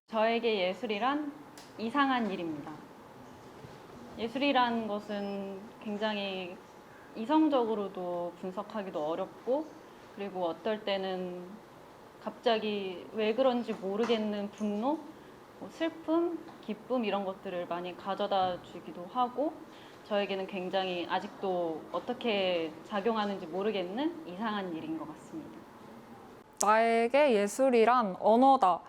저에게 예술이란 이상한 일입니다. 예술이란 것은 굉장히 이성적으로도 분석하기도 어렵고, 그리고 어떨 때는 갑자기 왜 그런지 모르겠는 분노, 슬픔, 기쁨 이런 것들을 많이 가져다 주기도 하고, 저에게는 굉장히 아직도 어떻게 작용하는지 모르겠는 이상한 일인 것 같습니다. 나에게 예술이란 언어다.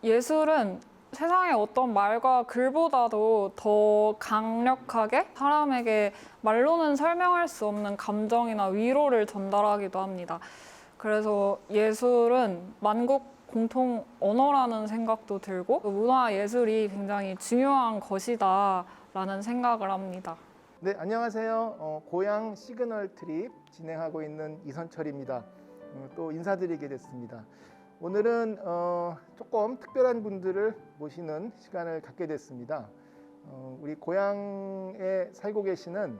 예술은 세상의 어떤 말과 글보다도 더 강력하게 사람에게 말로는 설명할 수 없는 감정이나 위로를 전달하기도 합니다. 그래서 예술은 만국 공통 언어라는 생각도 들고 문화 예술이 굉장히 중요한 것이다 라는 생각을 합니다. 네, 안녕하세요. 고향 시그널 트립 진행하고 있는 이선철입니다. 또 인사드리게 됐습니다. 오늘은 조금 특별한 분들을 모시는 시간을 갖게 됐습니다. 우리 고향에 살고 계시는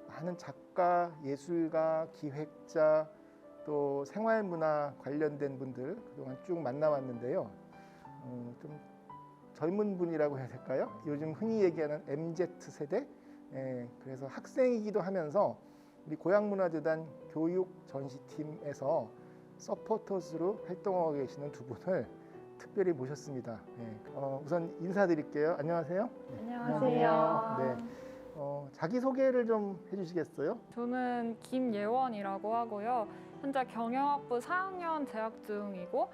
많은 작가, 예술가, 기획자, 또 생활문화 관련된 분들 그동안 쭉 만나왔는데요. 좀 젊은 분이라고 해야 될까요? 요즘 흔히 얘기하는 MZ 세대? 그래서 학생이기도 하면서 우리 고향문화재단 교육전시팀에서 서포터즈로 활동하고 계시는 두 분을 특별히 모셨습니다. 우선 인사드릴게요. 안녕하세요. 안녕하세요. 네. 자기소개를 좀 해주시겠어요? 저는 김예원이라고 하고요. 현재 경영학부 4학년 재학 중이고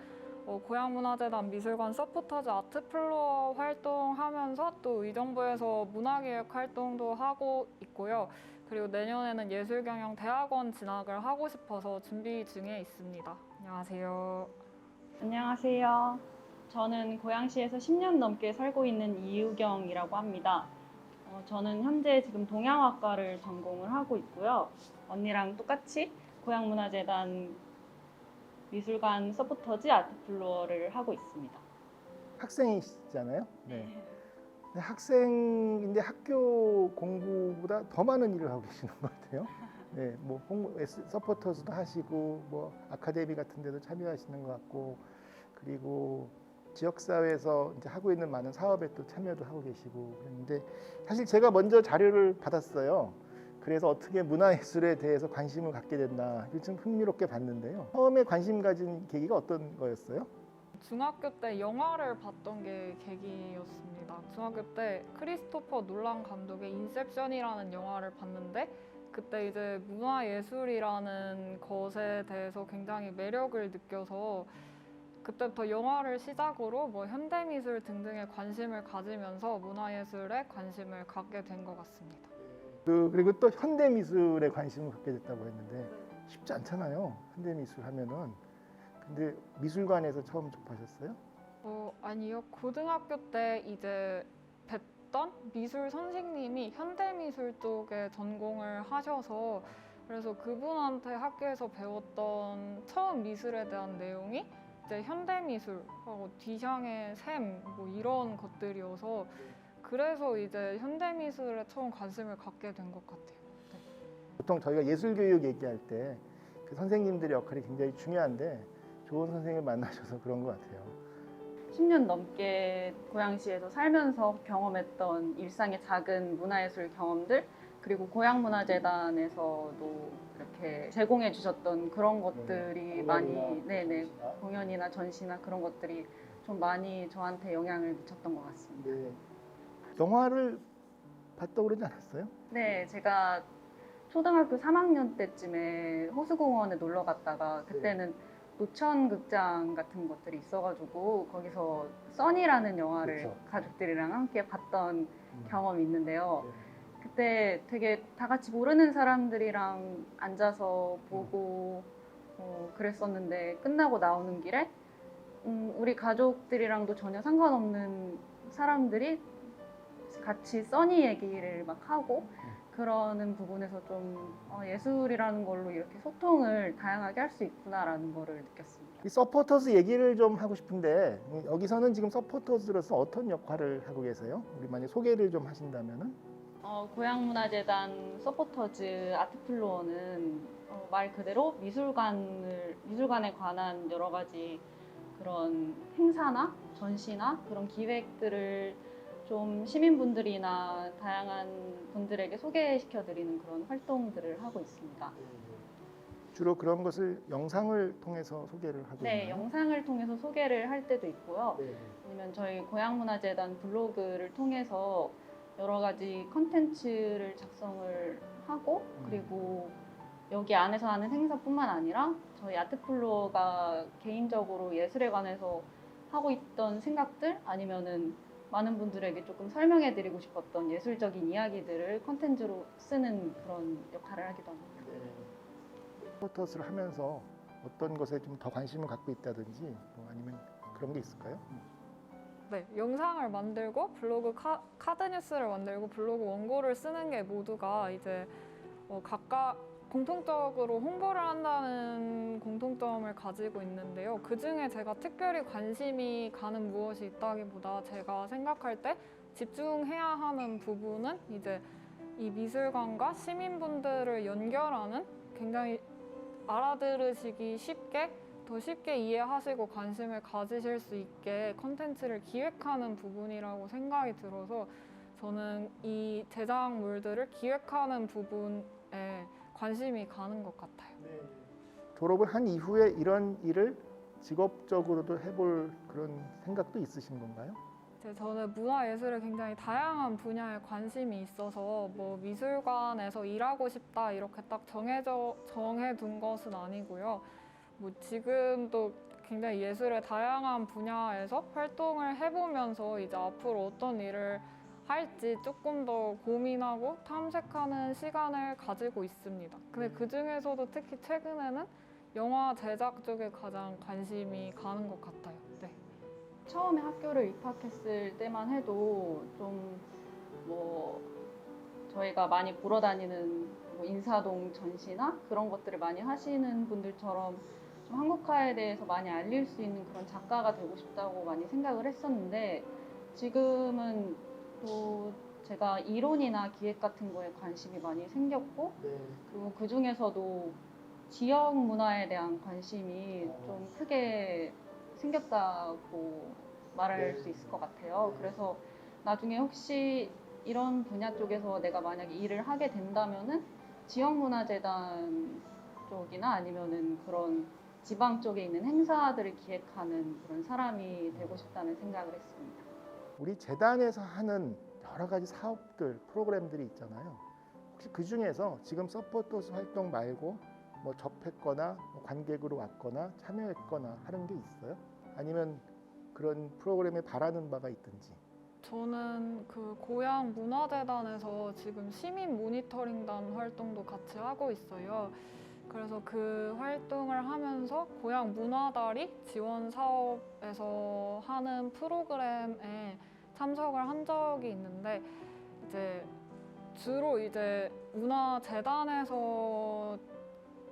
고향문화재단 미술관 서포터즈 아트플로어 활동하면서 또 의정부에서 문화기획 활동도 하고 있고요. 그리고 내년에는 예술경영대학원 진학을 하고 싶어서 준비 중에 있습니다. 안녕하세요. 안녕하세요. 저는 고양시에서 10년 넘게 살고 있는 이유경이라고 합니다. 저는 현재 지금 동양학과를 전공을 하고 있고요. 언니랑 똑같이 고향문화재단 미술관 서포터즈 아트플로어를 하고 있습니다. 학생이시잖아요. 네. 근데 학생인데 학교 공부보다 더 많은 일을 하고 계시는 것 같아요. 네, 뭐 서포터즈도 하시고 뭐 아카데미 같은 데도 참여하시는 것 같고, 그리고 지역사회에서 이제 하고 있는 많은 사업에 또 참여도 하고 계시고 그런데, 사실 제가 먼저 자료를 받았어요. 그래서 어떻게 문화예술에 대해서 관심을 갖게 됐나 좀 흥미롭게 봤는데요. 처음에 관심 가진 계기가 어떤 거였어요? 중학교 때 영화를 봤던 게 계기였습니다. 중학교 때 크리스토퍼 놀란 감독의 인셉션이라는 영화를 봤는데 그때 이제 문화예술이라는 것에 대해서 굉장히 매력을 느껴서 그때부터 영화를 시작으로 뭐 현대미술 등등에 관심을 가지면서 문화예술에 관심을 갖게 된 것 같습니다. 그리고 또 현대미술에 관심을 갖게 됐다고 했는데 쉽지 않잖아요. 현대미술 하면은. 근데 미술관에서 처음 접하셨어요? 아니요. 고등학교 때 이제 뵀던 미술 선생님이 현대미술 쪽에 전공을 하셔서 그래서 그분한테 학교에서 배웠던 처음 미술에 대한 내용이 이제 현대미술하고 디샹의 샘 뭐 이런 것들이어서 그래서 이제 현대미술에 처음 관심을 갖게 된 것 같아요. 네. 보통 저희가 예술교육 얘기할 때 그 선생님들의 역할이 굉장히 중요한데 좋은 선생님을 만나셔서 그런 것 같아요. 10년 넘게 고양시에서 살면서 경험했던 일상의 작은 문화예술 경험들, 그리고 고향문화재단에서도 이렇게 제공해 주셨던 그런 것들이 많이, 네네, 공연이나 전시나 그런 것들이 좀 많이 저한테 영향을 미쳤던 것 같습니다. 네. 영화를 봤다고 그러지 않았어요? 네, 제가 초등학교 3학년 때쯤에 호수공원에 놀러 갔다가 그때는 노천극장 같은 것들이 있어가지고 거기서 써니라는 영화를 그쵸. 가족들이랑 함께 봤던 경험이 있는데요. 네. 그때 되게 다 같이 모르는 사람들이랑 앉아서 보고 그랬었는데 끝나고 나오는 길에 우리 가족들이랑도 전혀 상관없는 사람들이 같이 써니 얘기를 막 하고 그러는 부분에서 좀 예술이라는 걸로 이렇게 소통을 다양하게 할 수 있구나라는 거를 느꼈습니다. 이 서포터즈 얘기를 좀 하고 싶은데 여기서는 지금 서포터즈로서 어떤 역할을 하고 계세요? 우리 만약 소개를 좀 하신다면은? 고향문화재단 서포터즈 아트플로어는 말 그대로 미술관에 관한 여러 가지 그런 행사나 전시나 그런 기획들을 좀 시민분들이나 다양한 분들에게 소개시켜드리는 그런 활동들을 하고 있습니다. 주로 그런 것을 영상을 통해서 소개를 하고 네, 있나요? 영상을 통해서 소개를 할 때도 있고요. 네. 아니면 저희 고향문화재단 블로그를 통해서 여러 가지 컨텐츠를 작성을 하고 그리고 여기 안에서 하는 행사뿐만 아니라 저희 아트플로어가 개인적으로 예술에 관해서 하고 있던 생각들 아니면은 많은 분들에게 조금 설명해드리고 싶었던 예술적인 이야기들을 컨텐츠로 쓰는 그런 역할을 하기도 합니다. 포터스를 하면서 어떤 것에 좀 더 관심을 갖고 있다든지 뭐 아니면 그런 게 있을까요? 네, 영상을 만들고 블로그 카드 뉴스를 만들고 블로그 원고를 쓰는 게 모두가 이제 각각 공통적으로 홍보를 한다는 공통점을 가지고 있는데요. 그 중에 제가 특별히 관심이 가는 무엇이 있다기보다 제가 생각할 때 집중해야 하는 부분은 이제 이 미술관과 시민분들을 연결하는 굉장히 알아들으시기 쉽게 더 쉽게 이해하시고 관심을 가지실 수 있게 컨텐츠를 기획하는 부분이라고 생각이 들어서 저는 이 제작물들을 기획하는 부분에 관심이 가는 것 같아요. 졸업을 한 이후에 이런 일을 직업적으로도 해볼 그런 생각도 있으신 건가요? 저는 문화예술에 굉장히 다양한 분야에 관심이 있어서 뭐 미술관에서 일하고 싶다 이렇게 딱 정해둔 것은 아니고요. 뭐 지금도 굉장히 예술의 다양한 분야에서 활동을 해보면서 이제 앞으로 어떤 일을 할지 조금 더 고민하고 탐색하는 시간을 가지고 있습니다. 근데 그 중에서도 특히 최근에는 영화 제작 쪽에 가장 관심이 가는 것 같아요. 네. 처음에 학교를 입학했을 때만 해도 좀 뭐 저희가 많이 보러 다니는 뭐 인사동 전시나 그런 것들을 많이 하시는 분들처럼 좀 한국화에 대해서 많이 알릴 수 있는 그런 작가가 되고 싶다고 많이 생각을 했었는데 지금은 또 제가 이론이나 기획 같은 거에 관심이 많이 생겼고 그리고 그 중에서도 지역 문화에 대한 관심이 좀 크게 생겼다고 말할 수 있을 것 같아요. 그래서 나중에 혹시 이런 분야 쪽에서 내가 만약에 일을 하게 된다면은 지역문화재단 쪽이나 아니면은 그런 지방 쪽에 있는 행사들을 기획하는 그런 사람이 되고 싶다는 생각을 했습니다. 우리 재단에서 하는 여러 가지 사업들, 프로그램들이 있잖아요. 혹시 그 중에서 지금 서포터스 활동 말고 뭐 접했거나 뭐 관객으로 왔거나 참여했거나 하는 게 있어요? 아니면 그런 프로그램에 바라는 바가 있든지. 저는 그 고향 문화재단에서 지금 시민 모니터링단 활동도 같이 하고 있어요. 그래서 그 활동을 하면서 고향 문화다리 지원 사업에서 하는 프로그램에 참석을 한 적이 있는데 이제 주로 이제 문화재단에서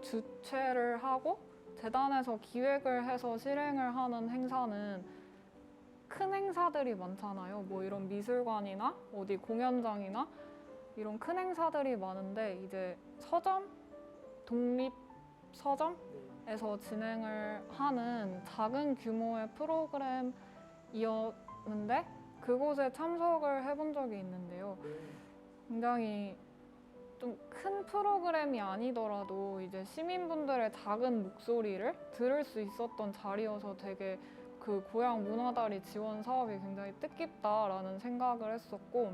주최를 하고 재단에서 기획을 해서 실행을 하는 행사는 큰 행사들이 많잖아요. 뭐 이런 미술관이나 어디 공연장이나 이런 큰 행사들이 많은데 이제 서점, 독립 서점에서 진행을 하는 작은 규모의 프로그램이었는데 그곳에 참석을 해본 적이 있는데요. 굉장히 좀 큰 프로그램이 아니더라도 이제 시민분들의 작은 목소리를 들을 수 있었던 자리여서 되게 그 고향 문화다리 지원 사업이 굉장히 뜻깊다라는 생각을 했었고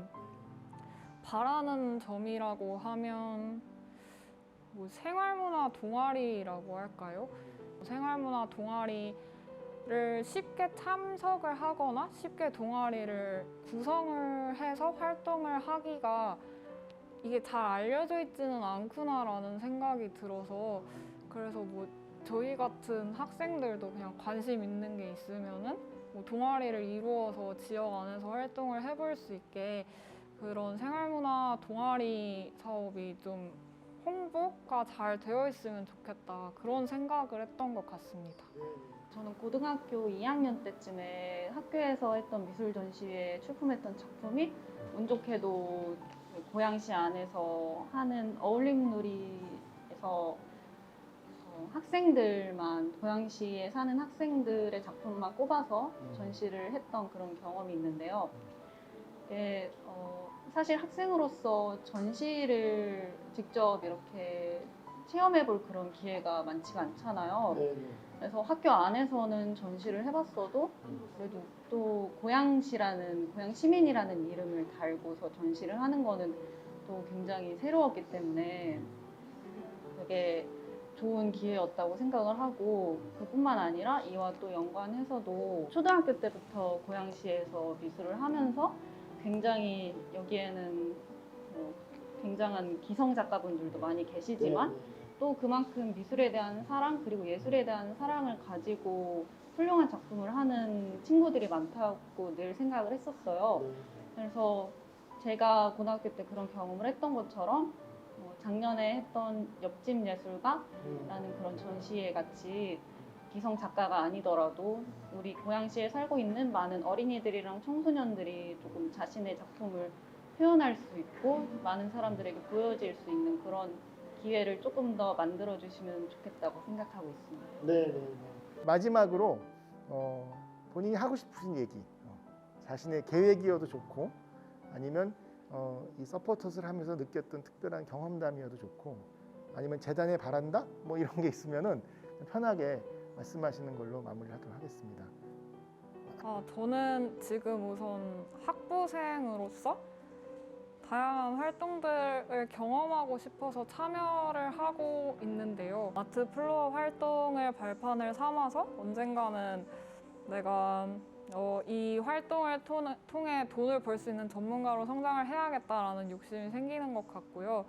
바라는 점이라고 하면 뭐 생활문화 동아리라고 할까요? 생활문화 동아리를 쉽게 참석을 하거나 쉽게 동아리를 구성을 해서 활동을 하기가 이게 잘 알려져 있지는 않구나라는 생각이 들어서 그래서 뭐 저희 같은 학생들도 그냥 관심 있는 게 있으면은 뭐 동아리를 이루어서 지역 안에서 활동을 해볼 수 있게 그런 생활문화 동아리 사업이 좀 홍보가 잘 되어 있으면 좋겠다 그런 생각을 했던 것 같습니다. 저는 고등학교 2학년 때쯤에 학교에서 했던 미술 전시회에 출품했던 작품이 운 좋게도 고양시 안에서 하는 어울림놀이에서 학생들만 고양시에 사는 학생들의 작품만 꼽아서 전시를 했던 그런 경험이 있는데요. 이게 사실 학생으로서 전시를 직접 이렇게 체험해볼 그런 기회가 많지가 않잖아요. 그래서 학교 안에서는 전시를 해봤어도 그래도 또 고양시라는 고양 시민이라는 이름을 달고서 전시를 하는 거는 또 굉장히 새로웠기 때문에 되게 좋은 기회였다고 생각을 하고 그뿐만 아니라 이와 또 연관해서도 초등학교 때부터 고양시에서 미술을 하면서 굉장히 여기에는 뭐 굉장한 기성 작가분들도 많이 계시지만 또 그만큼 미술에 대한 사랑 그리고 예술에 대한 사랑을 가지고 훌륭한 작품을 하는 친구들이 많다고 늘 생각을 했었어요. 그래서 제가 고등학교 때 그런 경험을 했던 것처럼 작년에 했던 옆집 예술가라는 그런 전시회 같이 기성 작가가 아니더라도 우리 고양시에 살고 있는 많은 어린이들이랑 청소년들이 조금 자신의 작품을 표현할 수 있고 많은 사람들에게 보여질 수 있는 그런 기회를 조금 더 만들어 주시면 좋겠다고 생각하고 있습니다. 네. 마지막으로 본인이 하고 싶으신 얘기, 자신의 계획이어도 좋고 아니면 이 서포터스를 하면서 느꼈던 특별한 경험담이어도 좋고 아니면 재단에 바란다 뭐 이런 게 있으면은 편하게 말씀하시는 걸로 마무리하도록 하겠습니다. 저는 지금 우선 학부생으로서 다양한 활동들을 경험하고 싶어서 참여를 하고 있는데요. 아트 플로어 활동을 발판을 삼아서 언젠가는 내가 이 활동을 통해 돈을 벌 수 있는 전문가로 성장을 해야겠다라는 욕심이 생기는 것 같고요.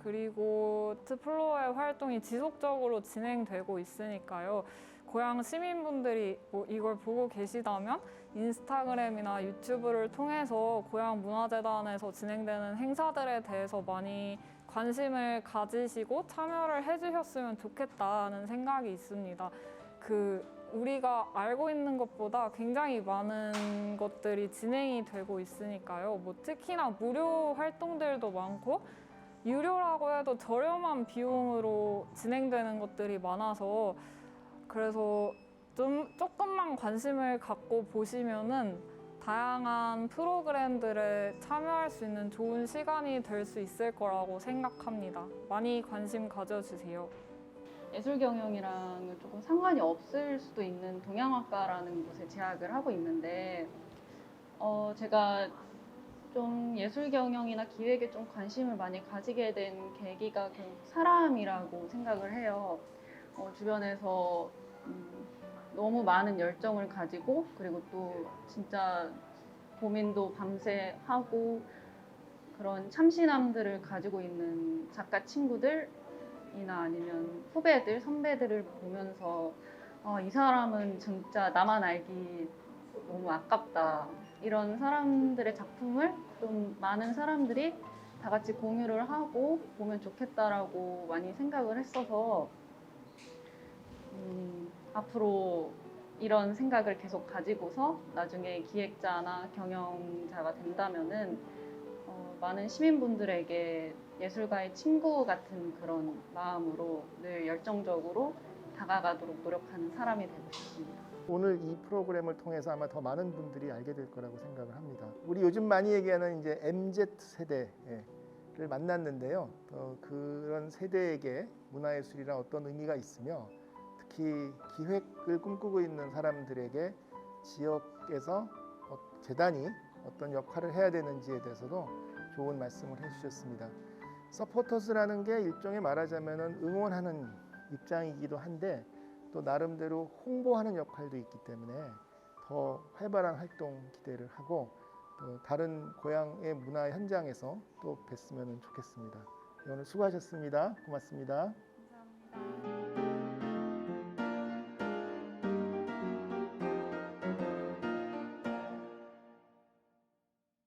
그리고 아트 플로어의 활동이 지속적으로 진행되고 있으니까요. 고양 시민분들이 이걸 보고 계시다면 인스타그램이나 유튜브를 통해서 고양 문화재단에서 진행되는 행사들에 대해서 많이 관심을 가지시고 참여를 해주셨으면 좋겠다는 생각이 있습니다. 우리가 알고 있는 것보다 굉장히 많은 것들이 진행이 되고 있으니까요. 특히나 무료 활동들도 많고 유료라고 해도 저렴한 비용으로 진행되는 것들이 많아서 그래서 조금만 관심을 갖고 보시면은 다양한 프로그램들에 참여할 수 있는 좋은 시간이 될 수 있을 거라고 생각합니다. 많이 관심 가져주세요. 예술 경영이랑 조금 상관이 없을 수도 있는 동양학과라는 곳에 재학을 하고 있는데 제가 좀 예술 경영이나 기획에 좀 관심을 많이 가지게 된 계기가 결국 사람이라고 생각을 해요. 주변에서 너무 많은 열정을 가지고 그리고 또 진짜 고민도 밤새 하고 그런 참신함들을 가지고 있는 작가 친구들이나 아니면 후배들, 선배들을 보면서 이 사람은 진짜 나만 알기 너무 아깝다. 이런 사람들의 작품을 좀 많은 사람들이 다 같이 공유를 하고 보면 좋겠다라고 많이 생각을 했어서 앞으로 이런 생각을 계속 가지고서 나중에 기획자나 경영자가 된다면은 많은 시민분들에게 예술가의 친구 같은 그런 마음으로 늘 열정적으로 다가가도록 노력하는 사람이 되고 싶습니다. 오늘 이 프로그램을 통해서 아마 더 많은 분들이 알게 될 거라고 생각을 합니다. 우리 요즘 많이 얘기하는 이제 MZ 세대를 만났는데요. 그런 세대에게 문화예술이란 어떤 의미가 있으며 특히 기획을 꿈꾸고 있는 사람들에게 지역에서 재단이 어떤 역할을 해야 되는지에 대해서도 좋은 말씀을 해주셨습니다. 서포터스라는 게 일종의 말하자면 응원하는 입장이기도 한데 또 나름대로 홍보하는 역할도 있기 때문에 더 활발한 활동 기대를 하고 또 다른 고향의 문화 현장에서 또 뵀으면 좋겠습니다. 오늘 수고하셨습니다. 고맙습니다. 감사합니다.